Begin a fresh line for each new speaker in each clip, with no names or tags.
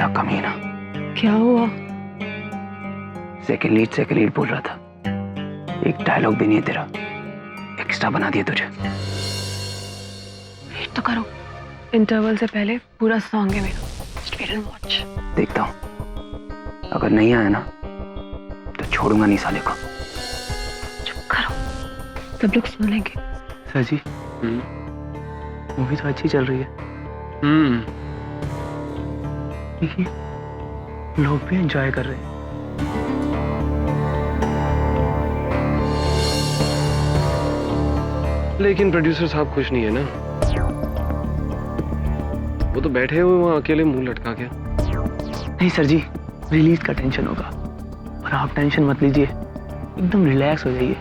साला कमीना।
क्या हुआ?
सेकंड लीड बोल रहा था, एक डायलॉग भी नहीं है तेरा, एक्स्ट्रा बना दिया तुझे।
वेट तो करो, इंटरवल से पहले पूरा सॉन्ग है मेरा। Just wait and watch.
देखता हूँ, अगर नहीं आया ना तो छोड़ूंगा नहीं साले को।
चुप करो, सब लोग सुन लेंगे।
सर जी, मूवी तो अच्छी चल रही है। देखिए, लोग भी एंजॉय कर रहे हैं।
लेकिन प्रोड्यूसर साहब खुश नहीं है ना, वो तो बैठे हुए वहां अकेले मुंह लटका के।
नहीं सर जी, रिलीज का टेंशन होगा, और आप टेंशन मत लीजिए, एकदम रिलैक्स हो जाइए,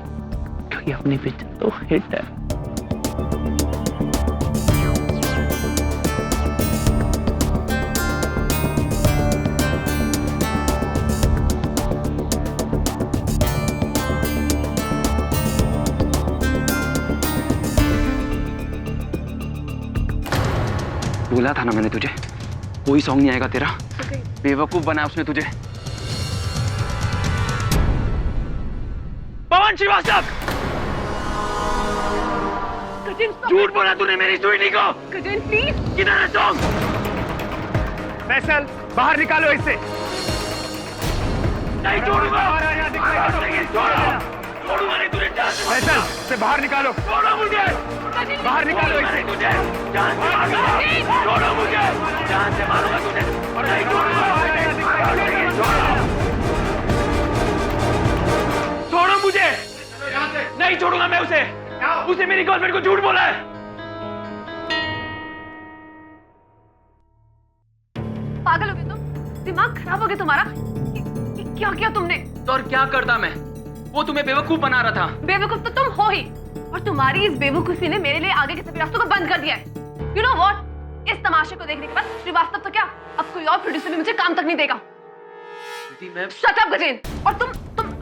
क्योंकि अपनी पिक्चर तो हिट है। बोला था ना मैंने तुझे, कोई सॉन्ग नहीं आएगा तेरा। बेवकूफ बनाया उसने तुझे। पवन श्रीवास्तव, झूठ बोला तूने मेरी स्टोरी को।
गजेन प्लीज।
किधर है सॉन्ग?
फैसल, बाहर निकालो इससे।
नहीं छोड़ूंगा, छोड़ूंगा नहीं तुझे।
फैसल, से बाहर निकालो।
छोड़ो मुझे,
बाहर निकालो इसे।
तुझे जान से मारूंगा। छोड़ो मुझे, जान से मारूंगा तुझे। नहीं छोड़ूंगा, छोड़ो मुझे, नहीं छोड़ूंगा मैं उसे। उसे मेरी गर्लफ्रेंड को झूठ बोला है।
पागल हो गए तुम? दिमाग खराब हो गया तुम्हारा? क्या किया तुमने?
तो और क्या करता मैं? वो तुम्हें बेवकूफ बना रहा था।
बेवकूफ तो तुम हो ही, और तुम्हारी इस बेवकूफी ने मेरे लिए आगे के सभी रास्तों को बंद कर दिया है। You know what? इस तमाशे को देखने के बाद श्रीवास्तव तो क्या, अब कोई और प्रोड्यूसर भी मुझे काम तक नहीं देगा। Shut up, Gajen. और तुम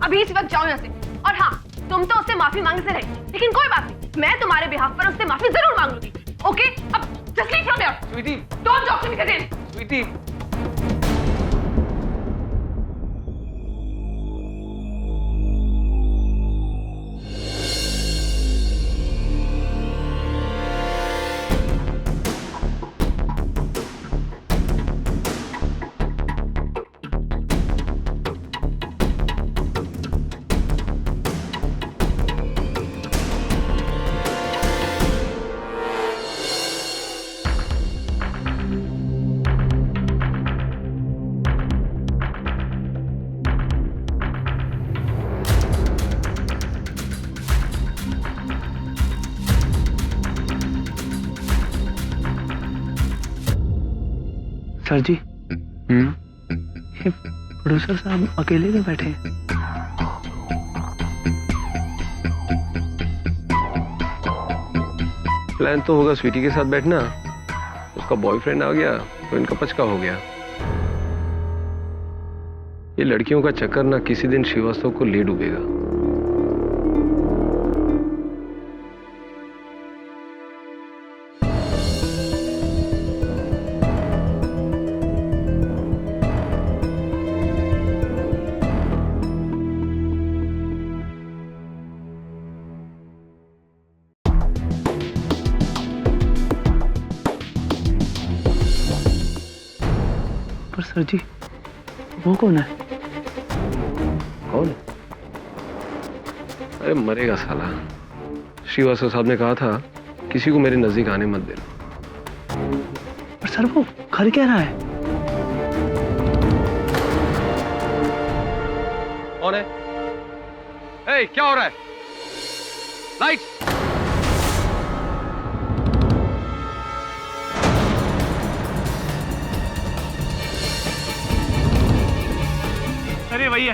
अभी इस वक्त जाओ यहाँ से। और हाँ, तुम तो उससे माफी मांगने से रहे, लेकिन कोई बात नहीं, मैं तुम्हारे बिहाफ पर उससे माफी जरूर मांग लूंगी। ओके? अब just leave from here.
Sweetie,
Don't talk to me, Gajen.
Sweetie. Sir ji, ये प्रोड्यूसर साहब अकेले क्यों बैठे हैं?
प्लान तो होगा स्वीटी के साथ बैठना, उसका बॉयफ्रेंड आ गया तो इनका पचका हो गया। ये लड़कियों का चक्कर ना किसी दिन श्रीवास्तव को ले डूबेगा।
पर सर जी, वो कौन है?
कौन? अरे मरेगा साला। श्रीवास्तव साहब ने कहा था किसी को मेरे नजदीक आने मत देना।
पर सर वो कर क्या रहा है?
कौन है? ए, क्या हो रहा है? लाइट।
सर ये वही है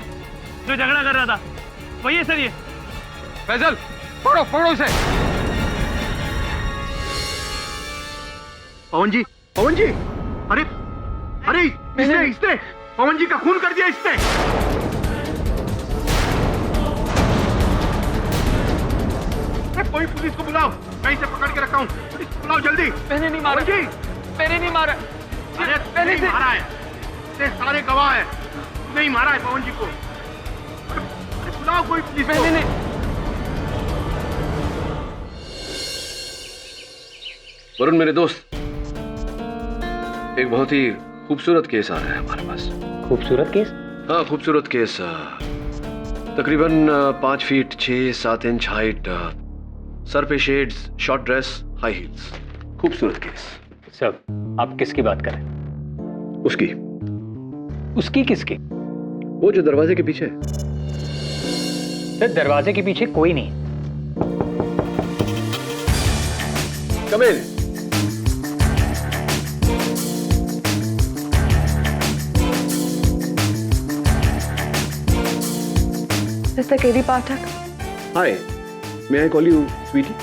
जो झगड़ा कर रहा था, वही है सर ये।
फैजल, पकड़ो पकड़ो इसे।
पवन जी, पवन जी, अरे अरे इसने पवन जी का खून कर दिया इसने। कोई पुलिस को बुलाओ, मैं इसे पकड़ के रखा हूँ। पुलिस को बुलाओ जल्दी।
मैंने नहीं मारा
जी,
मैंने नहीं मारा।
अरे मैंने मारा है। इतने सारे गवाह हैं, नहीं मारा है पवन जी को। अरे बुलाओ कोई पुलिस को।
नहीं
वरुण मेरे दोस्त, एक बहुत ही खूबसूरत केस आ रहा है हमारे पास।
खूबसूरत केस?
हाँ खूबसूरत केस, तकरीबन 5 फीट 6-7 इंच हाइट, सर पे shades, short dress, high heels. खूबसूरत केस।
सर आप किसकी बात कर रहे हैं?
उसकी।
उसकी किसकी?
वो जो दरवाजे के पीछे है।
सर दरवाजे के पीछे कोई नहीं।
Come in.
Mister KD Pathak,
hi, may I call you sweetie?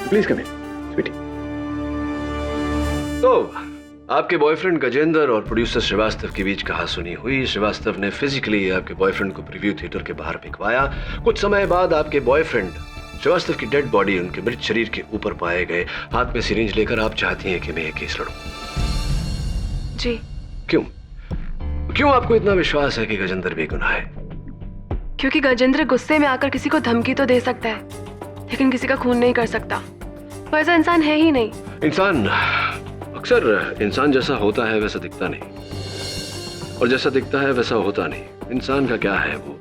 Please come in sweetie. तो आपके बॉयफ्रेंड गजेंद्र और प्रोड्यूसर श्रीवास्तव के बीच कहासुनी हुई। श्रीवास्तव ने फिजिकली आपके बॉयफ्रेंड को प्रीव्यू थिएटर के बाहर भिजवाया। कुछ समय बाद आपके बॉयफ्रेंड श्रीवास्तव की डेड बॉडी उनके मृत शरीर के ऊपर पाए गए। हाथ में सिरिंज लेकर आप चाहती हैं कि मैं ये केस लड़ूं।
जी।
क्यों? क्यों आपको इतना विश्वास है कि गजेंद्र बेगुनाह है?
क्योंकि गजेंद्र गुस्से में आकर किसी को धमकी तो दे सकता है, लेकिन किसी का खून नहीं कर सकता। वो ऐसा इंसान है ही नहीं।
इंसान अक्सर इंसान जैसा होता है वैसा दिखता नहीं, और जैसा दिखता है वैसा होता नहीं। इंसान का क्या है, वो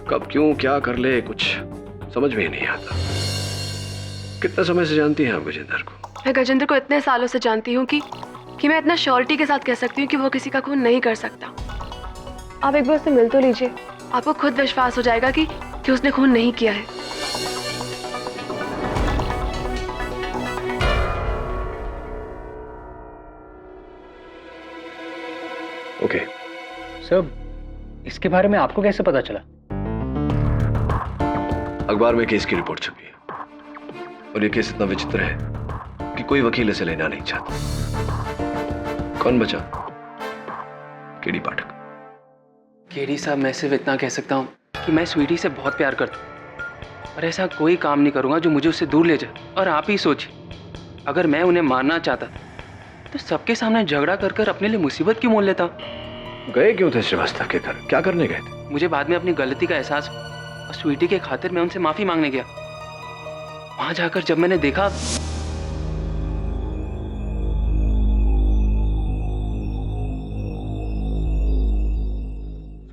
कब क्यों क्या कर ले कुछ समझ में ही नहीं आता। कितना समय से जानती हैं आप गजेंद्र को?
मैं गजेंद्र को इतने सालों से जानती हूँ कि मैं इतना श्योरिटी के साथ कह सकती हूँ कि वो किसी का खून नहीं कर सकता। आप एक बार उससे मिल तो लीजिए, आपको खुद विश्वास हो जाएगा कि उसने खून नहीं किया है।
ओके।
सर इसके बारे में आपको कैसे पता चला?
अखबार में केस की रिपोर्ट छपी है, और ये केस इतना विचित्र है कि कोई वकील इसे लेना नहीं चाहता। कौन बचा? केडी पाठक।
केडी साहब, मैं सिर्फ इतना कह सकता हूँ कि मैं स्वीटी से बहुत प्यार करता हूँ, और ऐसा कोई काम नहीं करूँगा जो मुझे उससे दूर ले जाए। और आप ही सोचिए, अगर मैं उन्हें मारना चाहता तो सबके सामने झगड़ा कर कर अपने लिए मुसीबत क्यों मोल लेता।
गए क्यों थे श्रीवास्तव के घर? क्या करने गए थे?
मुझे बाद में अपनी गलती का एहसास हुआ, और स्वीटी के खातिर मैं उनसे माफी मांगने गया। वहां जाकर जब मैंने देखा,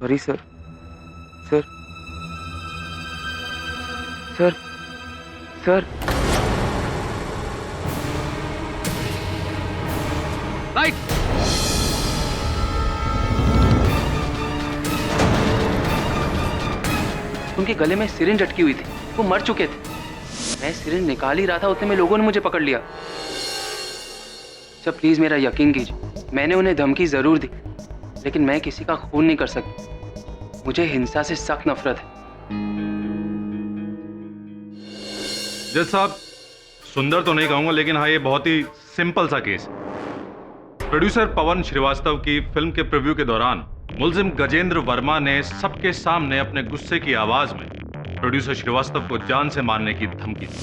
sorry sir, sir, sir, sir,
light.
उनके गले में सिरिंज अटकी हुई थी, वो मर चुके थे। मैं सिरिंज निकाल ही रहा था, उतने में लोगों ने मुझे पकड़ लिया। सर प्लीज मेरा यकीन कीजिए, मैंने उन्हें धमकी जरूर दी, लेकिन मैं किसी का खून नहीं कर सकती। मुझे हिंसा से सख्त नफरत है।
जज साहब, सुंदर तो नहीं कहूंगा, लेकिन हाँ ये बहुत ही सिंपल सा केस है। प्रोड्यूसर पवन श्रीवास्तव की फिल्म के प्रीव्यू के दौरान मुलजिम गजेंद्र वर्मा ने सबके सामने अपने गुस्से की आवाज में प्रोड्यूसर श्रीवास्तव को जान से मारने की धमकी दी।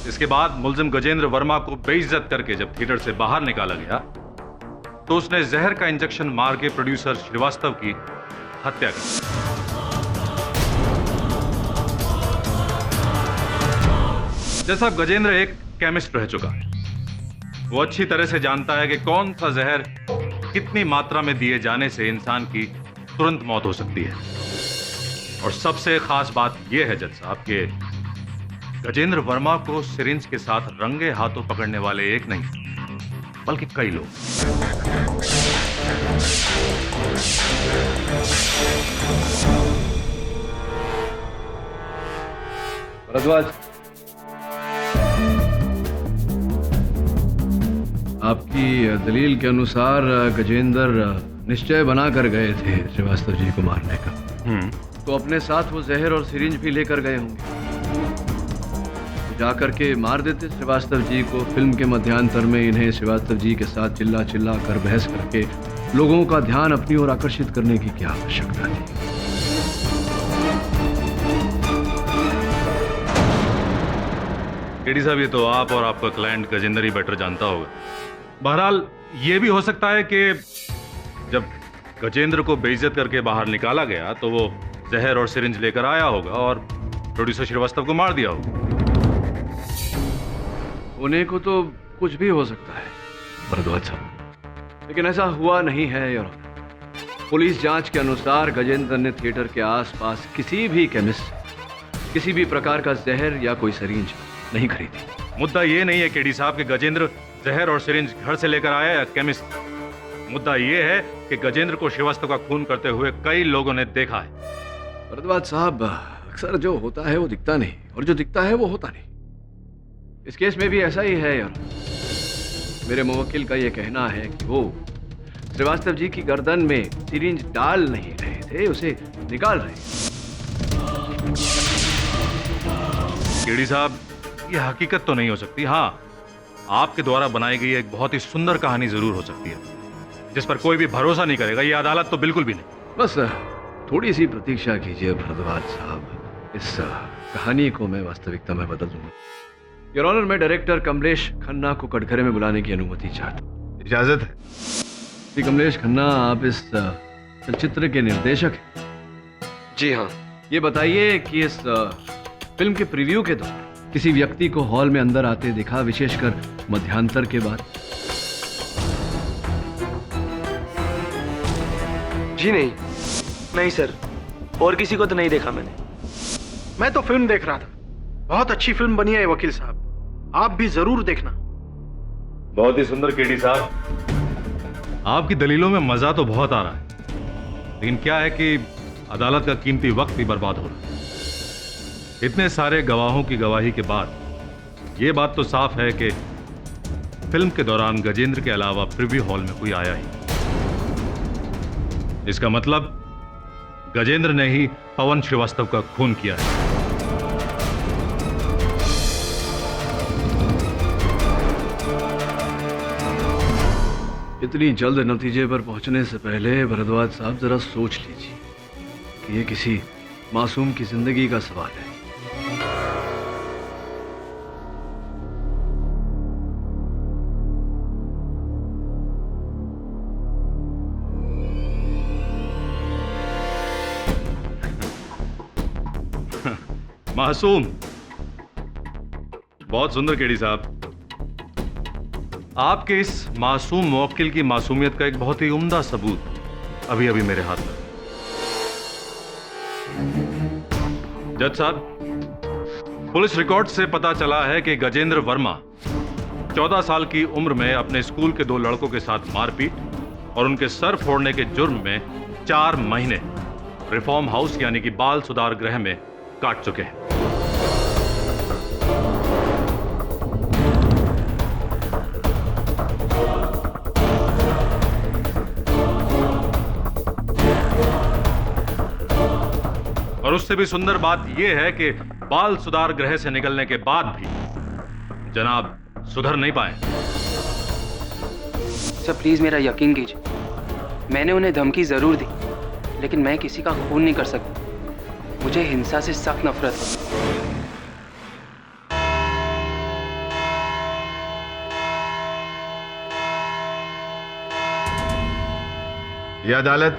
इसके बाद मुलजिम गजेंद्र वर्मा को बेइज्जत करके जब थिएटर से बाहर निकाला गया तो उसने जहर का इंजेक्शन मार के प्रोड्यूसर श्रीवास्तव की हत्या की। जैसा गजेंद्र एक केमिस्ट रह चुका है, वो अच्छी तरह से जानता है कि कौन सा जहर कितनी मात्रा में दिए जाने से इंसान की तुरंत मौत हो सकती है। और सबसे खास बात यह है जज साहब कि गजेंद्र वर्मा को सिरिंज के साथ रंगे हाथों पकड़ने वाले एक नहीं बल्कि कई लोग।
भरद्वाज, आपकी दलील के अनुसार गजेंद्र निश्चय बना कर गए थे श्रीवास्तव जी को मारने का, तो अपने साथ वो जहर और सिरिंज भी लेकर गए होंगे। जाकर के मार देते श्रीवास्तव जी को। फिल्म के मध्यांतर में इन्हें श्रीवास्तव जी के साथ चिल्ला चिल्ला कर बहस करके लोगों का ध्यान अपनी ओर आकर्षित करने की क्या आवश्यकता थी?
केडी साहब, ये तो आप और आपका क्लाइंट गजेंद्र ही बेटर जानता होगा। बहरहाल ये भी हो सकता है कि जब गजेंद्र को बेइज्जत करके बाहर निकाला गया तो वो जहर और सिरिंज लेकर आया होगा और प्रोड्यूसर श्रीवास्तव को मार दिया होगा।
होने को तो कुछ भी हो सकता है भरद्वाज साहब, लेकिन ऐसा हुआ नहीं है योर ऑनर। पुलिस जांच के अनुसार गजेंद्र ने थिएटर के आसपास किसी भी केमिस्ट से किसी भी प्रकार का जहर या कोई सिरिंज नहीं खरीदी।
मुद्दा ये नहीं है केडी साहब कि गजेंद्र जहर और सिरिंज घर से लेकर आया या केमिस्ट। मुद्दा ये है कि गजेंद्र को श्रीवास्तव का खून करते हुए कई लोगों ने देखा है।
भरद्वाज साहब, अक्सर जो होता है वो दिखता नहीं और जो दिखता है वो होता नहीं। इस केस में भी ऐसा ही है यार। मेरे मुवक्किल का ये कहना है कि वो श्रीवास्तव जी की गर्दन में सिरिंज डाल नहीं रहे थे, उसे निकाल रहे थे।
केडी साहब, ये हकीकत तो नहीं हो सकती। हाँ, आपके द्वारा बनाई गई एक बहुत ही सुंदर कहानी जरूर हो सकती है जिस पर कोई भी भरोसा नहीं करेगा। ये अदालत तो बिल्कुल भी नहीं।
बस थोड़ी सी प्रतीक्षा कीजिए भरद्वाज साहब, इस कहानी को मैं वास्तविकता में बदल दूंगा। योर ऑनर, मैं डायरेक्टर कमलेश खन्ना को कटघरे में बुलाने की अनुमति चाहता हूँ।
इजाजत है?
जी कमलेश खन्ना, आप इस चलचित्र के निर्देशक हैं?
जी हाँ।
ये बताइए कि इस फिल्म के प्रीव्यू के दौरान किसी व्यक्ति को हॉल में अंदर आते देखा, विशेषकर मध्यांतर के बाद?
जी नहीं।
नहीं सर, और किसी को तो नहीं देखा मैंने।
मैं तो फिल्म देख रहा था। बहुत अच्छी फिल्म बनी है वकील साहब, आप भी जरूर देखना।
बहुत ही सुंदर केडी साहब, आपकी दलीलों में मजा तो बहुत आ रहा है, लेकिन क्या है कि अदालत का कीमती वक्त भी बर्बाद हो रहा है। इतने सारे गवाहों की गवाही के बाद यह बात तो साफ है कि फिल्म के दौरान गजेंद्र के अलावा प्रीव्यू हॉल में कोई आया ही। इसका मतलब गजेंद्र ने ही पवन श्रीवास्तव का खून किया है।
इतनी जल्द नतीजे पर पहुंचने से पहले भरद्वाज साहब जरा सोच लीजिए कि ये किसी मासूम की जिंदगी का सवाल है।
मासूम, बहुत सुंदर केडी साहब। आपके इस मासूम मुवक्किल की मासूमियत का एक बहुत ही उम्दा सबूत अभी अभी मेरे हाथ में। जज साहब, पुलिस रिकॉर्ड से पता चला है कि गजेंद्र वर्मा 14 साल की उम्र में अपने स्कूल के 2 लड़कों के साथ मारपीट और उनके सर फोड़ने के जुर्म में 4 महीने रिफॉर्म हाउस यानी कि बाल सुधार गृह में काट चुके हैं। और उससे भी सुंदर बात यह है कि बाल सुधार गृह से निकलने के बाद भी जनाब सुधर नहीं पाए।
सर प्लीज मेरा यकीन कीजिए, मैंने उन्हें धमकी जरूर दी, लेकिन मैं किसी का खून नहीं कर सकता। मुझे हिंसा से सख्त नफरत है।
यह अदालत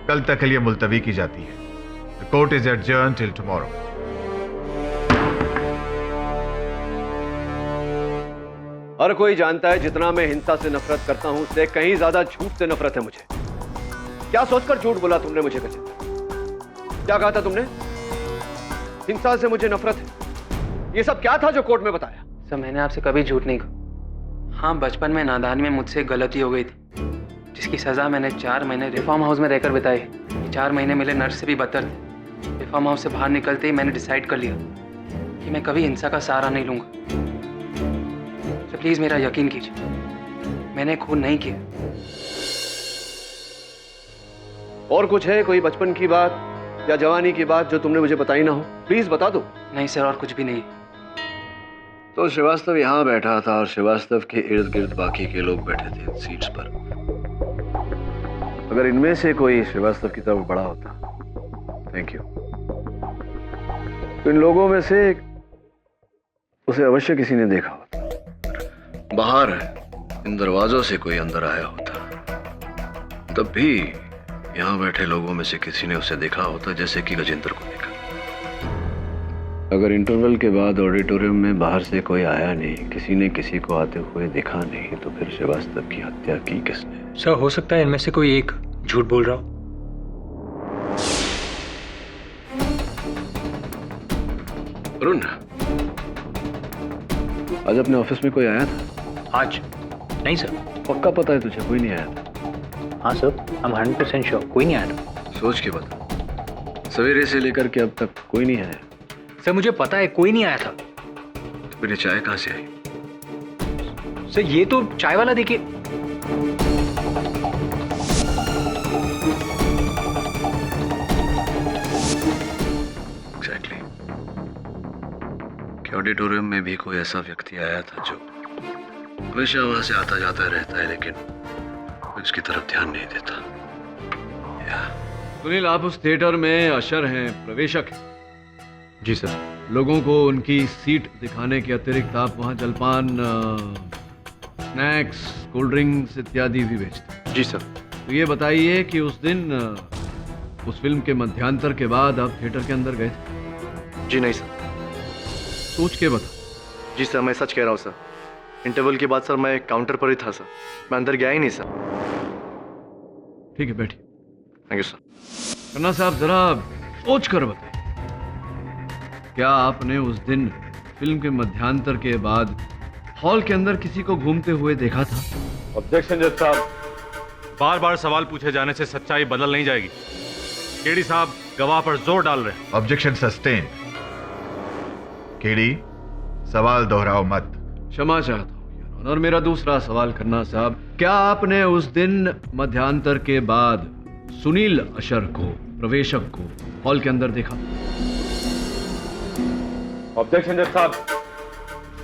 कल तक के लिए मुलतवी की जाती है। The court is adjourned till tomorrow.
हर कोई जानता है जितना मैं हिंसा से नफरत करता हूं उससे कहीं ज्यादा झूठ से नफरत है मुझे। क्या सोचकर झूठ बोला तुमने मुझे गजेंद्र? क्या कहा था तुमने? हिंसा से मुझे नफरत है। ये सब क्या था जो कोर्ट में बताया?
सर मैंने आपसे कभी झूठ नहीं कहा। हाँ, बचपन में नादानी में मुझसे गलती हो गई थी, जिसकी सजा मैंने 4 महीने रिफॉर्म हाउस में रहकर बिताई। 4 महीने मिले नर्स से भी बदतर थे। रिफॉर्म हाउस से बाहर निकलते ही मैंने डिसाइड कर लिया कि मैं कभी हिंसा का सहारा नहीं लूंगा। तो प्लीज मेरा यकीन कीजिए, मैंने खून नहीं किया।
और कुछ है, कोई बचपन की बात या जवानी की बात जो तुमने मुझे बताई ना हो? प्लीज बता दो।
नहीं सर, और कुछ भी नहीं।
तो श्रीवास्तव यहाँ बैठा था और श्रीवास्तव के इर्द गिर्द बाकी के लोग बैठे थे इन सीट्स पर। अगर इनमें से कोई श्रीवास्तव की तरफ बड़ा होता, थैंक यू, तो इन लोगों में से उसे अवश्य किसी ने देखा होता। बाहर इन दरवाजों से कोई अंदर आया होता, तब भी यहाँ बैठे लोगों में से किसी ने उसे देखा होता, जैसे कि गजेंद्र को देखा। अगर इंटरवल के बाद ऑडिटोरियम में बाहर से कोई आया नहीं, किसी ने किसी को आते हुए देखा नहीं, तो फिर श्रीवास्तव की हत्या की किसने?
सर, हो सकता है इनमें से कोई एक झूठ बोल रहा हो।
अरुण, आज अपने ऑफिस में कोई आया था?
आज नहीं सर।
पक्का पता है तुझे कोई नहीं आया था?
हाँ सर, हम 100% श्योर, कोई नहीं आया था।
सोच के बता, सवेरे से लेकर के अब तक कोई नहीं आया?
सर मुझे पता है कोई नहीं आया था।
मेरी चाय कहाँ से आई?
सर ये तो चाय वाला देखिए।
एग्जैक्टली। कि ऑडिटोरियम में भी कोई ऐसा व्यक्ति आया था जो हमेशा वहां से आता जाता रहता है, लेकिन उसकी तरफ ध्यान नहीं देता। सुनील, आप उस थिएटर में अशर हैं, प्रवेशक हैं।
जी सर।
लोगों को उनकी सीट दिखाने के अतिरिक्त आप वहाँ जलपान, स्नैक्स, कोल्ड ड्रिंक्स इत्यादि भी बेचते हैं।
जी सर।
तो ये बताइए कि उस दिन उस फिल्म के मध्यांतर के बाद आप थिएटर के अंदर गए थे?
जी नहीं सर।
सोच के बता।
जी सर, मैं सच कह रहा हूँ सर। इंटरवल के बाद सर मैं काउंटर पर ही था सर, मैं अंदर गया ही नहीं सर।
ठीक है, बैठिए।
Thank you sir.
खन्ना साहब, जरा सोच कर बताइए, क्या आपने उस दिन फिल्म के मध्यांतर के बाद हॉल के अंदर किसी को घूमते हुए देखा था?
ऑब्जेक्शन जज साहब। बार बार सवाल पूछे जाने से सच्चाई बदल नहीं जाएगी। केडी साहब गवाह पर जोर डाल रहे हैं।
Objection sustain. केडी, सवाल दोहराओ मत।
क्षमा चाहता हूँ योर ऑनर। मेरा दूसरा सवाल, खन्ना साहब, क्या आपने उस दिन मध्यांतर के बाद सुनील अशर को, प्रवेशक को, हॉल के अंदर देखा?
ऑब्जेक्शन जज साहब।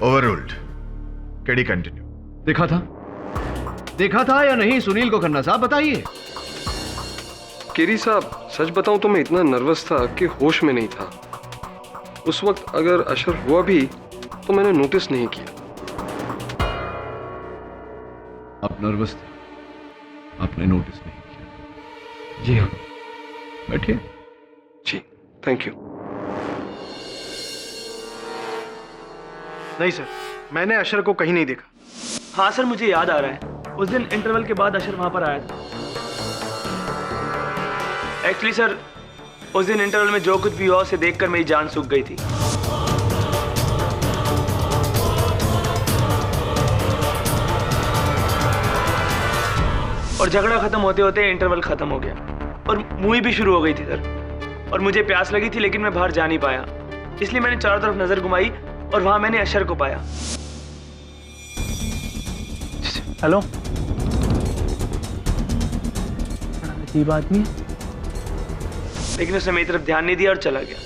ओवररूल्ड। KD continue.
देखा था या नहीं सुनील को? खन्ना साहब बताइए।
केरी साहब, सच बताऊं तो मैं इतना नर्वस था कि होश में नहीं था। उस वक्त अगर अशर हुआ भी तो मैंने नोटिस नहीं किया।
आप नर्वस थे, आपने नोटिस नहीं किया। जी हाँ, बैठिए।
जी, थैंक यू।
नहीं सर, मैंने अशर को कहीं नहीं देखा।
हाँ सर, मुझे याद आ रहा है, उस दिन इंटरवल के बाद अशर वहां पर आया था। एक्चुअली सर, उस दिन इंटरवल में जो कुछ भी हुआ उसे देखकर मेरी जान सूख गई थी। और झगड़ा खत्म होते होते इंटरवल खत्म हो गया और मूवी भी शुरू हो गई थी सर। और मुझे प्यास लगी थी, लेकिन मैं बाहर जा नहीं पाया, इसलिए मैंने चारों तरफ नजर घुमाई और वहां मैंने अशर को पाया। हेलो, अजीब आदमी है, लेकिन उसने मेरी तरफ ध्यान नहीं दिया और चला गया।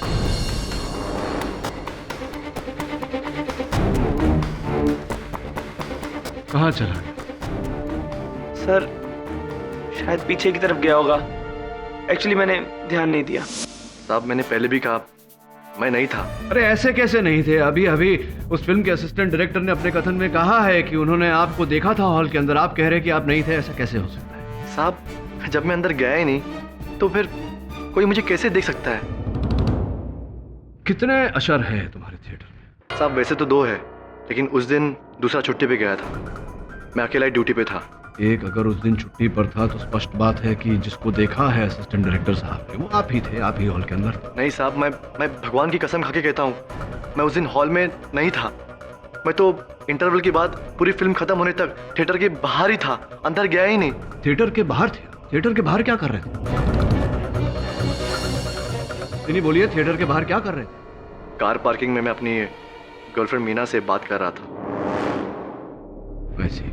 कहाँ चला गया?
सर शायद पीछे की तरफ गया होगा। एक्चुअली मैंने ध्यान नहीं दिया।
साहब, मैंने पहले भी कहा मैं नहीं था।
अरे ऐसे कैसे नहीं थे? अभी अभी उस फिल्म के असिस्टेंट डायरेक्टर ने अपने कथन में कहा है कि उन्होंने आपको देखा था हॉल के अंदर। आप कह रहे हैं कि आप नहीं थे, ऐसा कैसे हो सकता है?
साहब, जब मैं अंदर गया ही नहीं तो फिर कोई मुझे कैसे देख सकता है?
कितने अशर है तुम्हारे थिएटर में?
साहब, वैसे तो 2 है, लेकिन उस दिन दूसरा छुट्टी पे गया था, मैं अकेला ही ड्यूटी पे था।
एक अगर उस दिन छुट्टी पर था तो स्पष्ट बात है कि जिसको देखा है असिस्टेंट डायरेक्टर साहब ने, वो आप ही थे, आप ही हॉल के अंदर।
नहीं साहब, मैं भगवान की कसम खा के कहता हूँ, मैं उस दिन हॉल में नहीं था। मैं तो इंटरवल के बाद पूरी फिल्म खत्म होने तक थिएटर के बाहर ही था, अंदर गया ही नहीं।
थिएटर के बाहर थे? थिएटर के बाहर क्या कर रहे थे? नहीं बोलिए, थिएटर के बाहर क्या कर रहे थे?
कार पार्किंग में मैं अपनी गर्लफ्रेंड मीना से बात कर रहा था।
वैसे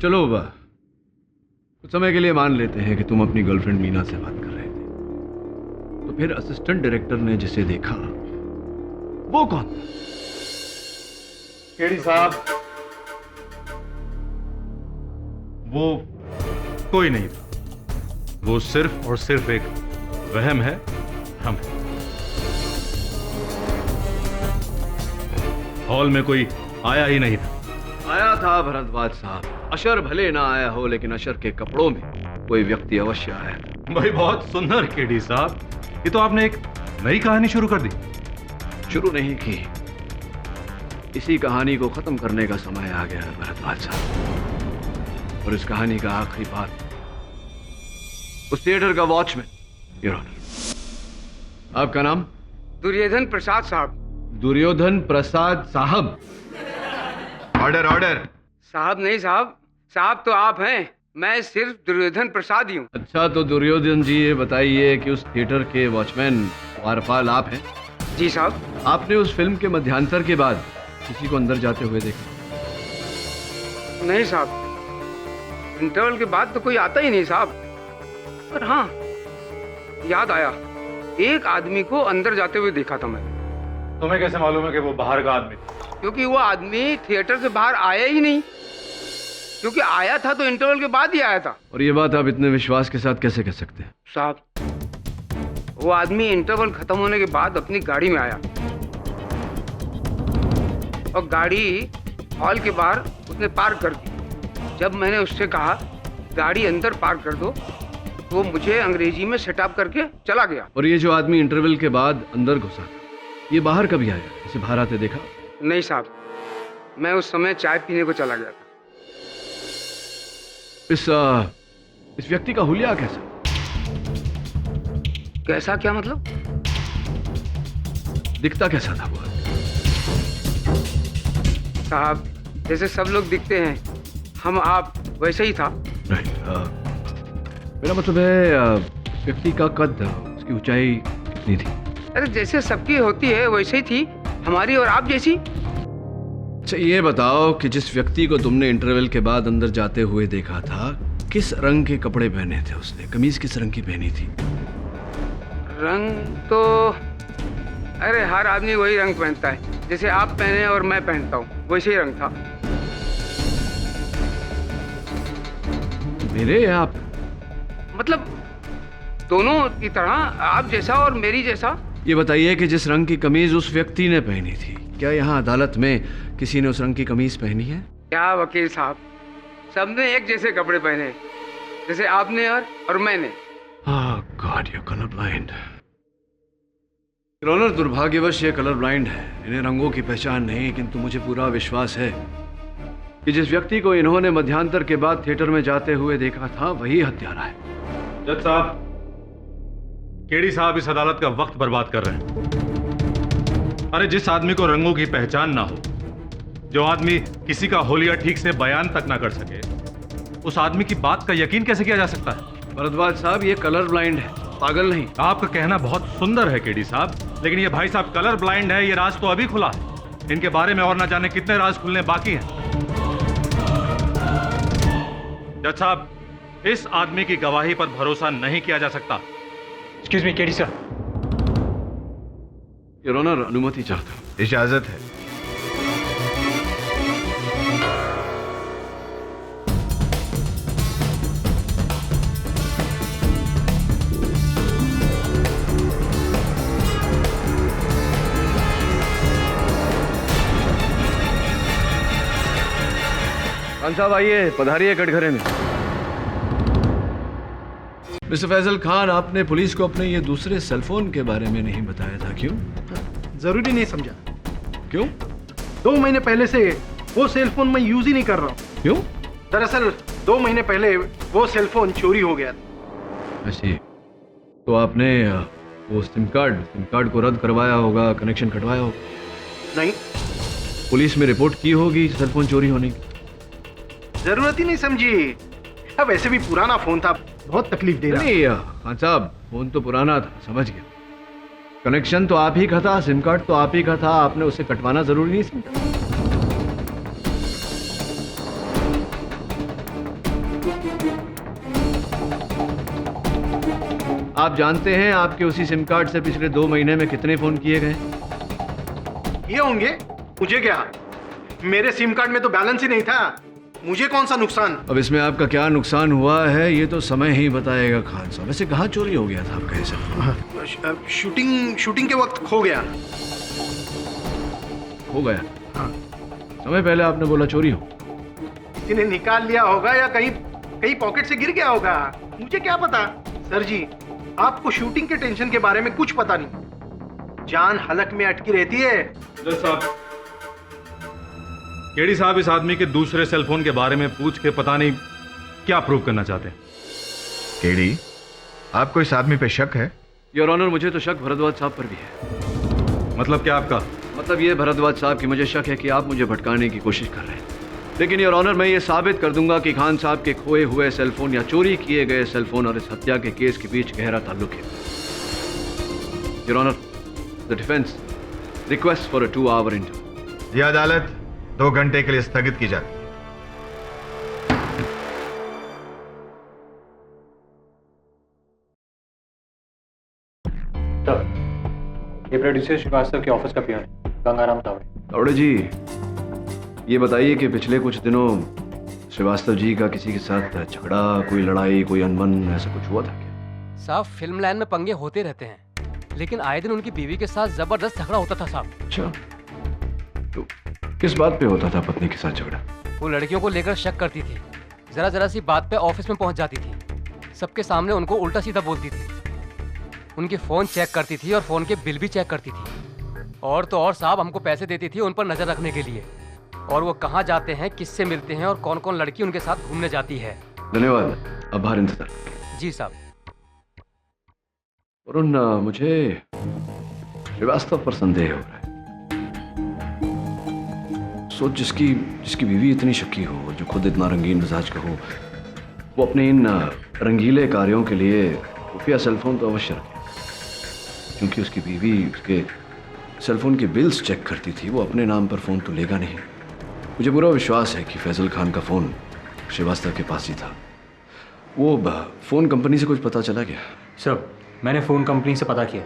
चलो कुछ समय के लिए मान लेते हैं कि तुम अपनी गर्लफ्रेंड मीना से बात कर रहे थे, तो फिर असिस्टेंट डायरेक्टर ने जिसे देखा वो कौन था?
केडी साहब, वो कोई नहीं था। वो सिर्फ और सिर्फ एक वहम है, भ्रम है। हॉल में कोई आया ही नहीं था।
आया था भरद्वाज साहब। अशर भले ना आया हो, लेकिन अशर के कपड़ों में कोई व्यक्ति अवश्य आया।
भाई बहुत सुंदर केडी साहब, ये तो आपने एक नई कहानी शुरू कर दी।
शुरू नहीं की, इसी कहानी को खत्म करने का समय आ गया है भरद्वाज साहब। और इस कहानी का आखिरी पार्ट उस थिएटर का वॉचमैन, योर ऑनर। आपका नाम?
दुर्योधन प्रसाद साहब।
दुर्योधन प्रसाद साहब।
Order order.
साहब नहीं साहब, साहब तो आप हैं, मैं सिर्फ दुर्योधन प्रसाद ही हूँ।
अच्छा, तो दुर्योधन जी ये बताइए कि उस थिएटर के वॉचमैन वारपाल आप हैं?
जी साहब।
आपने उस फिल्म के मध्यांतर के बाद किसी को अंदर जाते हुए देखा?
नहीं साहब, इंटरवल के बाद तो कोई आता ही नहीं साहब। पर हाँ, याद आया, एक आदमी को अंदर जाते हुए देखा था मैंने।
तुम्हें कैसे मालूम है कि वो बाहर का आदमी?
क्योंकि वो आदमी थिएटर से बाहर आया ही नहीं, क्योंकि आया था तो इंटरवल के बाद ही आया था।
और ये बात आप इतने विश्वास के साथ कैसे कह सकते हैं?
साहब, वो आदमी इंटरवल खत्म होने के बाद अपनी गाड़ी में आया और गाड़ी हॉल के बाहर उसने पार्क कर दी। जब मैंने उससे कहा गाड़ी अंदर पार्क कर दो, तो वो मुझे अंग्रेजी में सेटअप करके चला गया।
और ये जो आदमी इंटरवल के बाद अंदर घुसा था, ये बाहर कभी आया? इसे बाहर आते देखा?
नहीं साहब, मैं उस समय चाय पीने को चला गया था।
इस व्यक्ति का हुलिया कैसा?
कैसा क्या मतलब?
दिखता कैसा था वो?
साहब, जैसे सब लोग दिखते हैं, हम आप वैसे ही था।
मेरा मतलब है व्यक्ति का कद, उसकी ऊंचाई कितनी थी?
अरे जैसे सबकी होती है वैसे ही थी, हमारी और आप जैसी।
अच्छा, ये बताओ कि जिस व्यक्ति को तुमने इंटरवल के बाद अंदर जाते हुए देखा था, किस रंग के कपड़े पहने थे उसने? कमीज किस रंग की पहनी थी?
रंग तो अरे हर आदमी वही रंग पहनता है, जैसे आप पहने और मैं पहनता हूँ, वैसे ही रंग था।
मेरे या आप?
मतलब दोनों की तरह, आप जैसा और मेरी जैसा।
ये बताइए कि जिस रंग की कमीज उस व्यक्ति ने पहनी थी, क्या यहाँ अदालत में किसी ने उस रंग की कमीज पहनी है?
क्या वकील साहब, सबने एक जैसे कपड़े पहने, जैसे आपने और मैंने।
God, you colour blind. Honour, दुर्भाग्यवश ये कलर ब्लाइंड है, इन्हें रंगों की पहचान नहीं, किंतु मुझे पूरा विश्वास है कि जिस व्यक्ति को इन्होंने मध्यांतर के बाद थिएटर में जाते हुए देखा था, वही हत्यारा है।
जज साहब, केडी साहब इस अदालत का वक्त बर्बाद कर रहे हैं। अरे जिस आदमी को रंगों की पहचान ना हो, जो आदमी किसी का होलिया ठीक से बयान तक ना कर सके, उस आदमी की बात का यकीन कैसे किया जा सकता है?
भरद्वाज साहब, ये कलर ब्लाइंड है, पागल नहीं।
आपका कहना बहुत सुंदर है केडी साहब, लेकिन ये भाई साहब कलर ब्लाइंड है, ये राज तो अभी खुला है। इनके बारे में और ना जाने कितने राज खुलने बाकी हैं। जज साहब, इस आदमी की गवाही पर भरोसा नहीं किया जा सकता।
Excuse me KD sir.
Your honour, अनुमति चाहता हूँ।
इजाजत है।
खान साहब आइए, पधारिए कटघरे में। मिस्टर फैजल खान, आपने पुलिस को अपने ये दूसरे सेलफोन के बारे में नहीं बताया था, क्यों?
जरूरी नहीं समझा।
क्यों?
2 महीने पहले से वो सेलफोन मैं यूज ही नहीं कर रहा हूँ।
क्यों?
दरअसल 2 महीने पहले वो सेलफोन चोरी हो गया था।
ऐसी तो आपने वो सिम कार्ड को रद्द करवाया होगा, कनेक्शन कटवाया होगा।
नहीं,
पुलिस में रिपोर्ट की होगी सेलफोन चोरी होने की।
जरूरत ही नहीं समझी। अब वैसे भी पुराना फोन था, बहुत तकलीफ दे रहा।
नहीं खान साहब, फोन तो पुराना था, समझ गया। कनेक्शन तो आप ही का था, सिम कार्ड तो आप ही का था, आपने उसे कटवाना जरूरी नहीं समझा। आप जानते हैं आपके उसी सिम कार्ड से पिछले 2 महीने में कितने फोन किए गए?
ये होंगे, मुझे क्या, मेरे सिम कार्ड में तो बैलेंस ही नहीं था, मुझे कौन सा नुकसान।
अब इसमें आपका क्या नुकसान हुआ है ये तो समय ही बताएगा खान साहब। वैसे कहाँ चोरी हो गया था आपका ऐसा?
शूटिंग के वक्त खो गया।
हो गया? समय पहले आपने बोला चोरी हो।
किसी ने निकाल लिया होगा या कहीं कहीं पॉकेट से गिर गया होगा, मुझे क्या पता। सर जी, आपको शूटिंग के टेंशन के बारे में कुछ पता नहीं, जान हलक में अटकी रहती है।
जज साहब, केडी साहब इस आदमी के दूसरे सेलफोन के बारे में पूछ के पता नहीं क्या प्रूव करना चाहते हैं।
केडी, आपको इस आदमी पे शक है?
योर ऑनर, मुझे तो शक भरद्वाज साहब पर भी है।
मतलब क्या आपका?
मतलब ये भरद्वाज साहब की मुझे शक है कि आप मुझे भटकाने की कोशिश कर रहे हैं, लेकिन योर ऑनर मैं ये साबित कर दूंगा कि खान साहब के खोए हुए सेलफोन या चोरी किए गए सेलफोन और इस हत्या के केस के बीच गहरा ताल्लुक है। Your honour, the defence request for a 2-hour interview.
यह अदालत 2 घंटे के लिए स्थगित की जाती है।
ये प्रोड्यूसर श्रीवास्तव के ऑफिस का पियन है, गंगाराम तावड़े।
तावड़े जी, ये बताइए कि पिछले कुछ दिनों श्रीवास्तव जी का किसी के साथ झगड़ा, कोई लड़ाई, कोई अनबन ऐसा कुछ हुआ था क्या?
साहब, फिल्म लाइन में पंगे होते रहते हैं, लेकिन आए दिन उनकी बीवी के साथ जबरदस्त झगड़ा होता था साहब।
अच्छा, तो किस बात पे होता था पत्नी के साथ झगड़ा?
वो लड़कियों को लेकर शक करती थी, जरा जरा सी बात पे ऑफिस में पहुंच जाती थी, सबके सामने उनको उल्टा सीधा बोलती थी, उनके फोन चेक करती थी और फोन के बिल भी चेक करती थी, और तो और साहब हमको पैसे देती थी उन पर नजर रखने के लिए, और वो कहाँ जाते हैं, किससे मिलते हैं और कौन कौन लड़की उनके साथ घूमने जाती है।
धन्यवाद, अब बाहर इंतजार।
जी साहब।
वरुण, मुझे श्रीवास्तव पर संदेह हो रहा है। सोच, जिसकी बीवी इतनी शक्की हो, जो खुद इतना रंगीन मिजाज का हो, वो अपने इन रंगीले कार्यों के लिए खुफिया सेलफोन तो अवश्य रखे, क्योंकि उसकी बीवी उसके सेलफोन के बिल्स चेक करती थी, वो अपने नाम पर फ़ोन तो लेगा नहीं। मुझे पूरा विश्वास है कि फैजल खान का फ़ोन श्रीवास्तव के पास ही था। वो फ़ोन कंपनी से कुछ पता चला क्या?
सर, मैंने फ़ोन कंपनी से पता किया,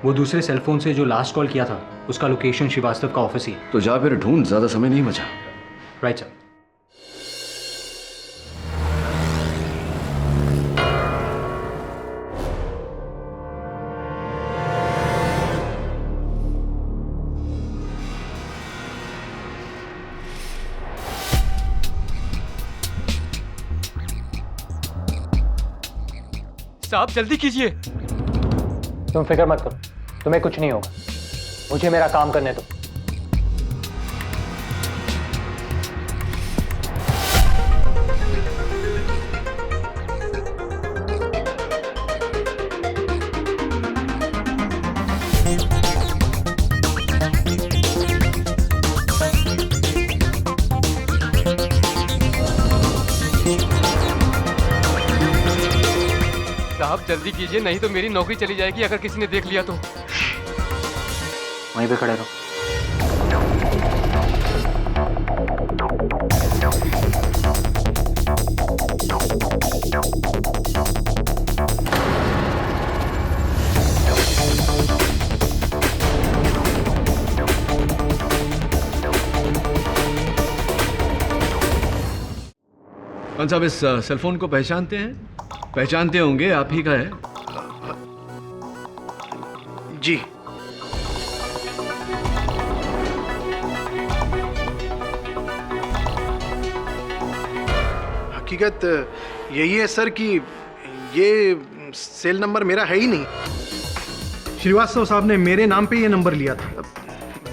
वो दूसरे सेलफोन से जो लास्ट कॉल किया था उसका लोकेशन श्रीवास्तव का ऑफिस ही है।
तो जा फिर ढूंढ, ज़्यादा समय नहीं बचा।
Right sir.
साहब जल्दी कीजिए।
तुम फिक्र मत करो, तुम्हें कुछ नहीं होगा, मुझे मेरा काम करने दो।
साहब जल्दी कीजिए, नहीं तो मेरी नौकरी चली जाएगी अगर किसी ने देख लिया तो।
वहीं पे खड़े रहो।
कौन साहब इस सेलफोन को पहचानते हैं? पहचानते होंगे, आप ही का है।
जी। हकीकत यही है सर कि ये सेल नंबर मेरा है ही नहीं। श्रीवास्तव साहब ने मेरे नाम पे ये नंबर लिया था।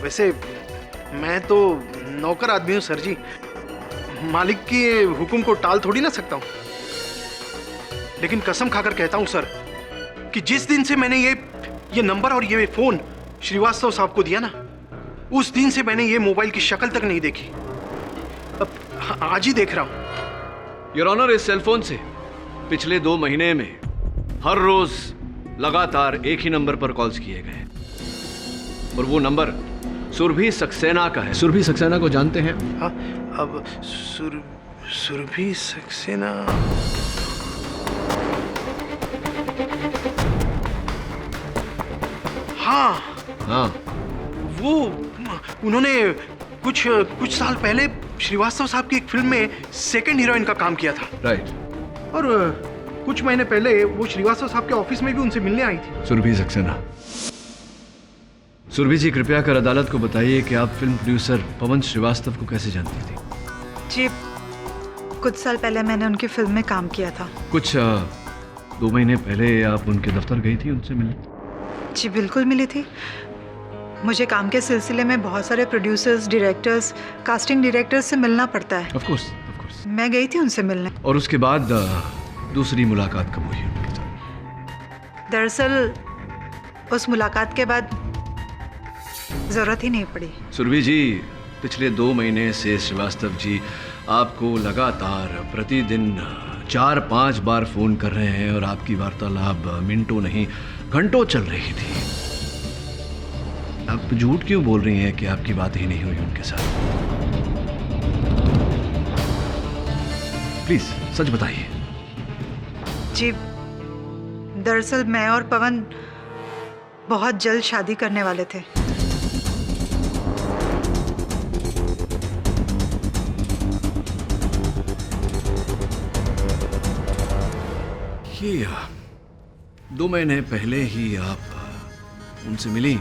वैसे मैं तो नौकर आदमी हूँ सर जी, मालिक के हुक्म को टाल थोड़ी ना सकता हूँ। लेकिन कसम खाकर कहता हूँ सर कि जिस दिन से मैंने ये नंबर और ये फोन श्रीवास्तव साहब को दिया ना, उस दिन से मैंने ये मोबाइल की शक्ल तक नहीं देखी। अब आज ही देख रहा हूँ।
योर ऑनर, इस सेलफोन से पिछले 2 महीने में हर रोज लगातार एक ही नंबर पर कॉल्स किए गए, और वो नंबर सुरभि सक्सेना का है। सुरभि सक्सेना को जानते हैं?
हाँ, अब सुरभि सक्सेना। हाँ, वो उन्होंने कुछ साल पहले श्रीवास्तव साहब की एक फिल्म में सेकंड हीरोइन का काम किया था।
राइट।
और कुछ महीने पहले वो श्रीवास्तव साहब के ऑफिस में भी उनसे मिलने आई थी।
सुरभि सक्सेना। सुरभि जी, कृपया कर अदालत को बताइए कि आप फिल्म प्रोड्यूसर पवन श्रीवास्तव को कैसे जानती थी?
जी, कुछ साल पहले मैंने उनकी फिल्म में काम किया था।
कुछ 2 महीने पहले आप उनके दफ्तर गई थी उनसे मिलने?
जी बिल्कुल मिली थी। मुझे काम के सिलसिले में बहुत सारे प्रोड्यूसर्स, डायरेक्टर्स, कास्टिंग डायरेक्टर्स से मिलना पड़ता है।
Of course.
मैं गई थी उनसे मिलने।
और उसके बाद दूसरी मुलाकात कब हुई उनके साथ?
दरअसल उस मुलाकात के बाद जरूरत ही नहीं पड़ी।
सुरभि जी, पिछले 2 महीने से श्रीवास्तव जी आपको लगातार प्रतिदिन 4-5 बार फोन कर रहे हैं और आपकी वार्तालाप मिनटों नहीं घंटों चल रही थी। आप झूठ क्यों बोल रही हैं कि आपकी बात ही नहीं हुई उनके साथ? प्लीज सच बताइए।
जी, दरअसल मैं और पवन बहुत जल्द शादी करने वाले थे।
ये 2 महीने पहले ही आप उनसे मिली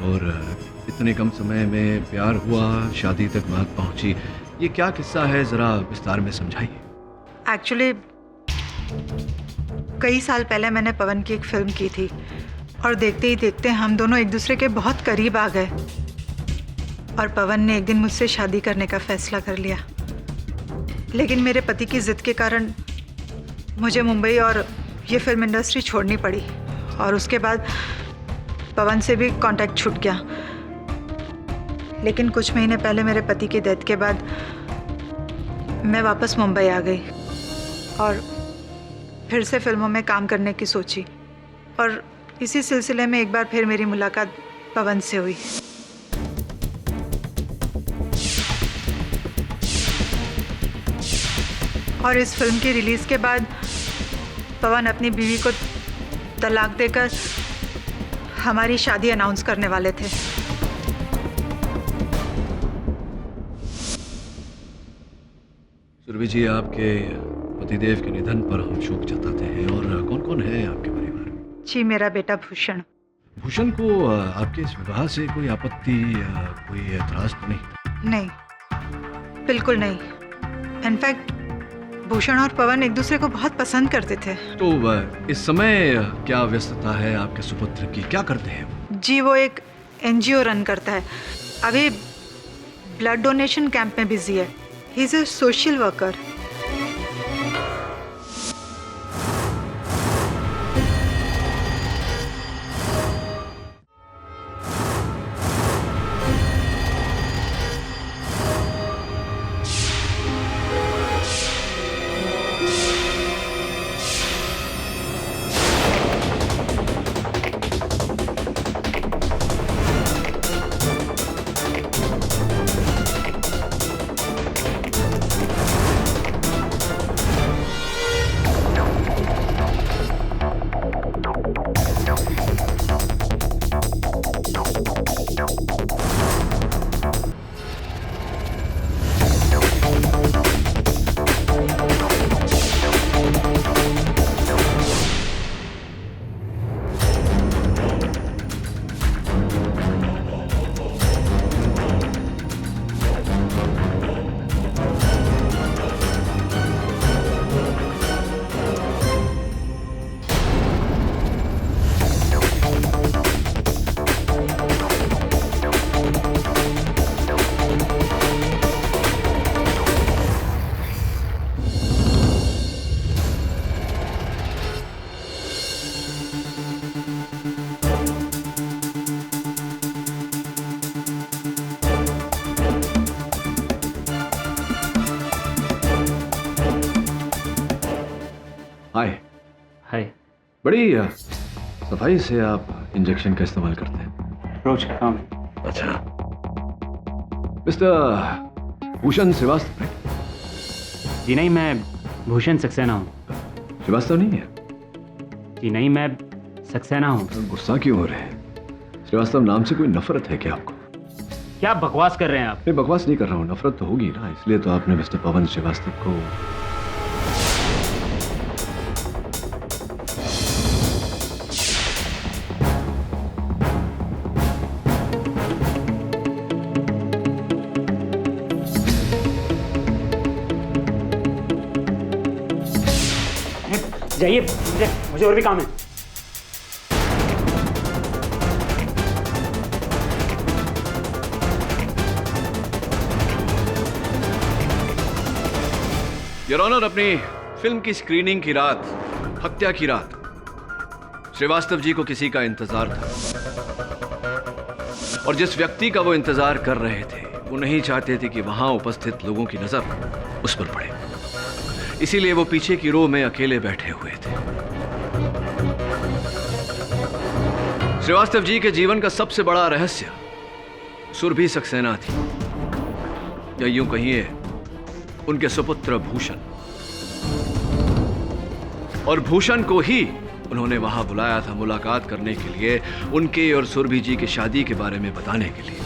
और इतने कम समय में प्यार हुआ, शादी तक बात पहुंची। ये क्या किस्सा है, जरा विस्तार में समझाइए।
एक्चुअली कई साल पहले मैंने पवन की एक फिल्म की थी और देखते ही देखते हम दोनों एक दूसरे के बहुत करीब आ गए और पवन ने एक दिन मुझसे शादी करने का फैसला कर लिया। लेकिन मेरे पति की जिद के कारण मुझे मुंबई और ये फिल्म इंडस्ट्री छोड़नी पड़ी और उसके बाद पवन से भी कांटेक्ट छूट गया। लेकिन कुछ महीने पहले मेरे पति की डेथ के बाद मैं वापस मुंबई आ गई और फिर से फिल्मों में काम करने की सोची और इसी सिलसिले में एक बार फिर मेरी मुलाकात पवन से हुई। और इस फिल्म की रिलीज के बाद पवन अपनी बीवी को तलाक देकर हमारी शादी अनाउंस करने वाले थे।
सुरभि जी, आपके पतिदेव के निधन पर हम शोक जताते हैं। और कौन कौन है आपके परिवार में?
जी, मेरा बेटा भूषण।
भूषण को आपके इस विवाह से कोई आपत्ति या कोई एतराज तो नहीं?
नहीं, बिल्कुल नहीं। इनफैक्ट भूषण और पवन एक दूसरे को बहुत पसंद करते थे।
तो इस समय क्या व्यस्तता है आपके सुपुत्र की, क्या करते हैं वो?
जी, वो एक NGO रन करता है। अभी ब्लड डोनेशन कैंप में बिजी है। He is a social worker.
Hi.
Hi.
बड़ी सफाई से आप इंजेक्शन का इस्तेमाल करते हैं।
रोज काम।
अच्छा, मिस्टर भूषण श्रीवास्तव है?
जी नहीं, मैं भूषण सक्सेना हूँ।
श्रीवास्तव नहीं है?
जी नहीं, मैं सक्सेना हूँ।
गुस्सा क्यों हो रहे हैं? श्रीवास्तव नाम से कोई नफरत है क्या आपको?
क्या बकवास कर रहे हैं आप?
मैं बकवास नहीं कर रहा हूँ, नफरत तो होगी ना, इसलिए तो आपने मिस्टर पवन श्रीवास्तव को
जाइए, मुझे और भी काम है।
योर ऑनर, अपनी फिल्म की स्क्रीनिंग की रात, हत्या की रात, श्रीवास्तव जी को किसी का इंतजार था और जिस व्यक्ति का वो इंतजार कर रहे थे वो नहीं चाहते थे कि वहां उपस्थित लोगों की नजर उस पर पड़े, इसीलिए वो पीछे की रो में अकेले बैठे हुए थे। श्रीवास्तव जी के जीवन का सबसे बड़ा रहस्य सुरभि सक्सेना थी, या यूं कहिए उनके सुपुत्र भूषण। और भूषण को ही उन्होंने वहां बुलाया था मुलाकात करने के लिए, उनके और सुरभि जी की शादी के बारे में बताने के लिए।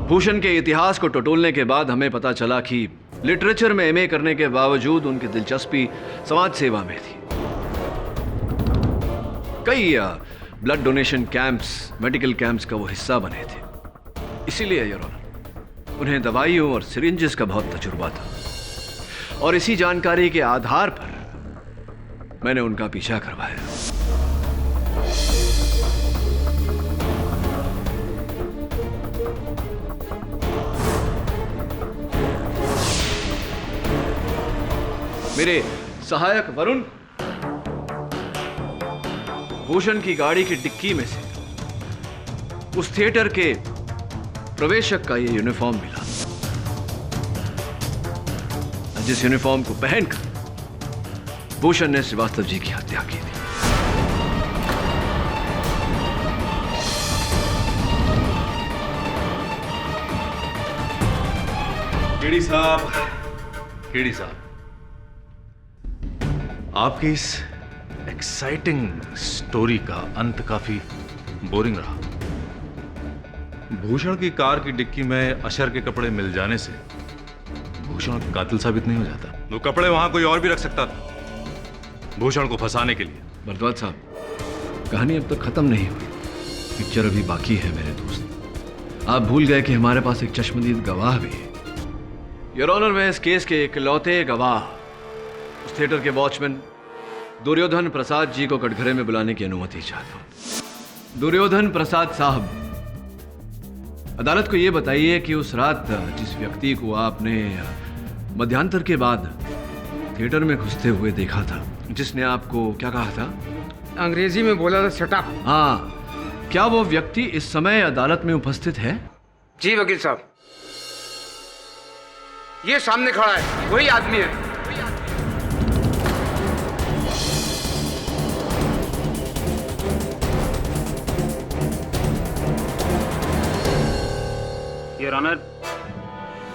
भूषण के इतिहास को टटोलने के बाद हमें पता चला कि लिटरेचर में एमए करने के बावजूद उनकी दिलचस्पी समाज सेवा में थी। कई blood donation camps, medical camps का वो हिस्सा बने थे। इसीलिए योर ऑनर, उन्हें दवाइयों और सिरिंजेस का बहुत तजुर्बा था और इसी जानकारी के आधार पर मैंने उनका पीछा करवाया। मेरे सहायक वरुण भूषण की गाड़ी की डिक्की में से उस थिएटर के प्रवेशक का ये यूनिफॉर्म मिला, जिस यूनिफॉर्म को पहनकर भूषण ने श्रीवास्तव जी की हत्या की थी।
केडी साहब, केडी साहब, आपकी इस एक्साइटिंग स्टोरी का अंत काफी बोरिंग रहा। भूषण की कार की डिक्की में अशर के कपड़े मिल जाने से भूषण कातिल साबित नहीं हो जाता। वो कपड़े वहां कोई और भी रख सकता था भूषण को फंसाने के लिए।
भरद्वाज साहब, कहानी अब तक खत्म नहीं हुई, पिक्चर अभी बाकी है मेरे दोस्त। आप भूल गए कि हमारे पास एक चश्मदीद गवाह भी है। योर ऑनर, मैं इस केस के इकलौते गवाह उस थिएटर के वॉचमैन दुर्योधन प्रसाद जी को कटघरे में बुलाने की अनुमति चाहता हूं। दुर्योधन प्रसाद साहब, अदालत को यह बताइए कि उस रात जिस व्यक्ति को आपने मध्यांतर के बाद थिएटर में घुसते हुए देखा था, जिसने आपको क्या कहा था?
अंग्रेजी में बोला था शट अप।
हाँ, क्या वो व्यक्ति इस समय अदालत में उपस्थित है?
जी वकील साहब, ये सामने खड़ा है, वही आदमी है।
योर ऑनर,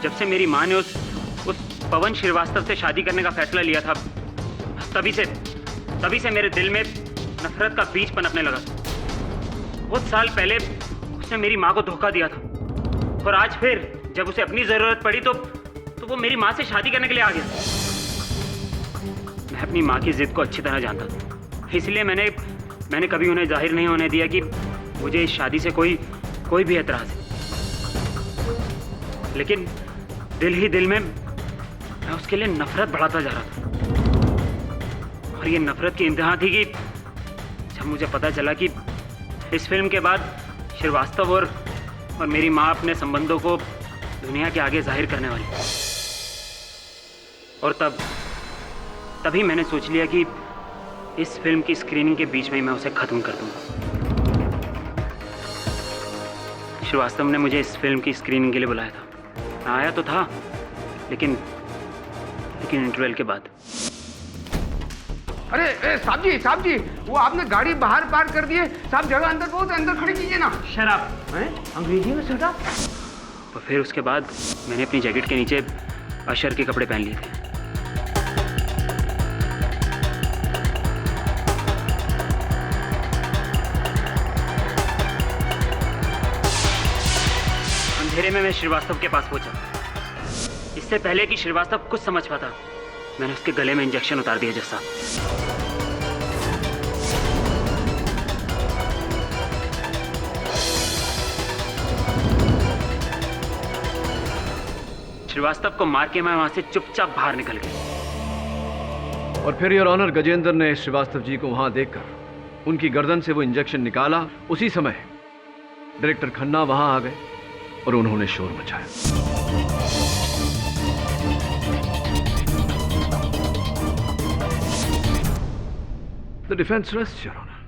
जब से मेरी माँ ने उस पवन श्रीवास्तव से शादी करने का फैसला लिया था, तभी से मेरे दिल में नफरत का बीज पनपने लगा। बहुत साल पहले उसने मेरी माँ को धोखा दिया था और आज फिर जब उसे अपनी जरूरत पड़ी तो वो मेरी माँ से शादी करने के लिए आ गया। मैं अपनी माँ की जिद को अच्छी तरह जानता था, इसलिए मैंने कभी उन्हें जाहिर नहीं होने दिया कि मुझे इस शादी से कोई भी एतराज है। लेकिन दिल ही दिल में मैं उसके लिए नफरत बढ़ाता जा रहा था और ये नफरत की इंतहा थी कि जब मुझे पता चला कि इस फिल्म के बाद श्रीवास्तव और मेरी माँ अपने संबंधों को दुनिया के आगे जाहिर करने वाली, और तभी मैंने सोच लिया कि इस फिल्म की स्क्रीनिंग के बीच में ही मैं उसे खत्म कर दूंगा। श्रीवास्तव ने मुझे इस फिल्म की स्क्रीनिंग के लिए बुलाया था। मैं आया तो था, लेकिन इंटरवल के बाद।
अरे साहब जी, वो आपने गाड़ी बाहर पार्क कर दी है। साहब जगह अंदर बहुत है, अंदर खड़ी कीजिए ना।
शराब
अंग्रेजी में शराब।
और फिर उसके बाद मैंने अपनी जैकेट के नीचे अशर के कपड़े पहन लिए थे। अंधेरे में मैं श्रीवास्तव के पास पहुंचा। इससे पहले कि श्रीवास्तव कुछ समझ पाता, मैंने उसके गले में इंजेक्शन उतार दिया। जैसा श्रीवास्तव को मार के मैं वहां से चुपचाप बाहर निकल गया।
और फिर योर ऑनर गजेंद्र ने श्रीवास्तव जी को वहां देखकर उनकी गर्दन से वो इंजेक्शन निकाला। उसी समय डायरेक्टर खन्ना वहां आ गए और उन्होंने शोर मचाया। The defense rests, Your Honor.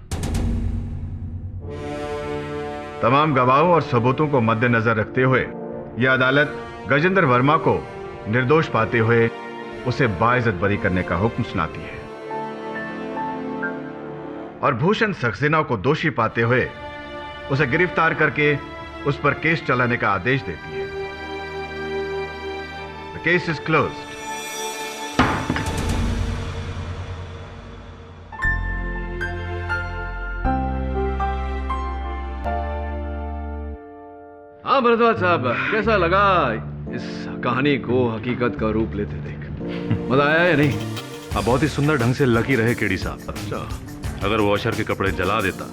तमाम गवाहों और सबूतों को मद्देनजर रखते हुए यह अदालत गजेंद्र वर्मा को निर्दोष पाते हुए उसे बाइज्जत बरी करने का हुक्म सुनाती है और भूषण सक्सेना को दोषी पाते हुए उसे गिरफ्तार करके उस पर केस चलाने का आदेश देती है। The case is closed.
हाँ भरद्वाज साहब, कैसा लगा इस कहानी को हकीकत का रूप लेते देख? मजा आया या नहीं?
आप बहुत ही सुंदर ढंग से लकी रहे केडी साहब।
अच्छा,
अगर वो अशर के कपड़े जला देता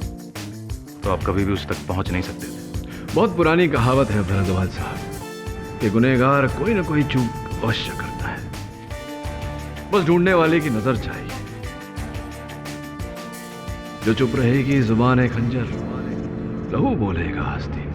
तो आप कभी भी उस तक पहुंच नहीं सकते थे।
बहुत पुरानी कहावत है भरद्वाज साहब कि गुनहगार कोई ना कोई चूक अवश्य करता है, बस ढूंढने वाले की नजर चाहिए। जो चुप रहेगी जुबान खंजर, लहू बोलेगा आस्तीन।